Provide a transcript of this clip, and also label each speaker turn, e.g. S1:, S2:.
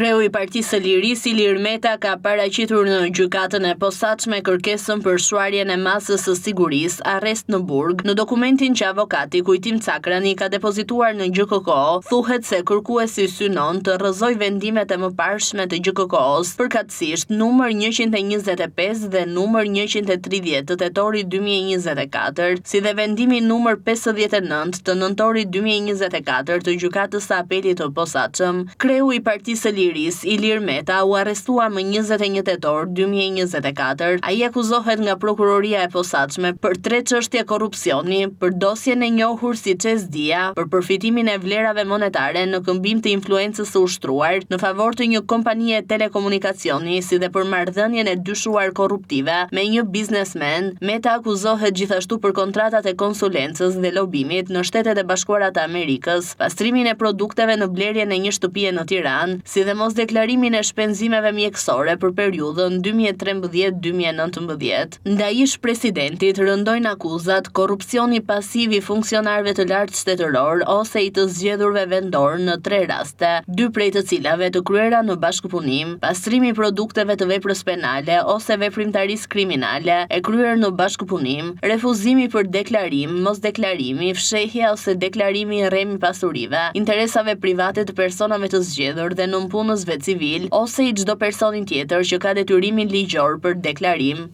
S1: Kreu i Partisë së Lirisë Ilir Meta ka paraqitur në gjykatën e posaçme kërkesën për shuarjen e masës së sigurisë, arrest në burg. Në dokumentin që avokati Kujtim Cakrani ka depozituar në GKK, thuhet se kërkuesi synon të rrëzoj vendimet e mëparshme të GKK-s, përkatësisht numër 125 dhe numër 130 të tetorit 2024, si dhe vendimi numër 59 të nëntorit 2024 të gjykatës së apelit të posaçëm. Kreu i Partisë së Lirisë Ilir Meta u arrestua më 21 tetor 2024. Ai akuzohet nga prokuroria e posaçme për 3 çështje korrupsioni, për dosjen e njohur si Çesdia, për përfitimin e vlerave monetare në këmbim të influencës së ushtruar në favor të një kompanie telekomunikacioni, si dhe për marrëdhënien e dyshuar korruptive me një biznesmen. Meta akuzohet gjithashtu për kontratat e konsulencës dhe lobimit në Shtetet e Bashkuara të Amerikës, pastrimin e produkteve në blerjen e një shtëpie në Tiranë, si dhe mos deklarimin e shpenzimeve mjekësore për periudhën 2013-2019. Ndaj ish presidentit rëndojnë akuzat korrupsioni pasiv i funksionarëve të lartë shtetëror ose i të zgjedhurve vendor në 3 raste, 2 prej të cilave të kryera në bashkëpunim, pastrimi i produkteve të veprës penale ose veprimtarisë kriminale e kryer në bashkëpunim, refuzimi për deklarim, mos deklarimi, fshehja ose deklarimi i rremi pasurive, interesave private të personave të zgjedhur dhe nënpunësve civil ose i çdo personi tjetër që ka detyrimin ligjor për deklarim.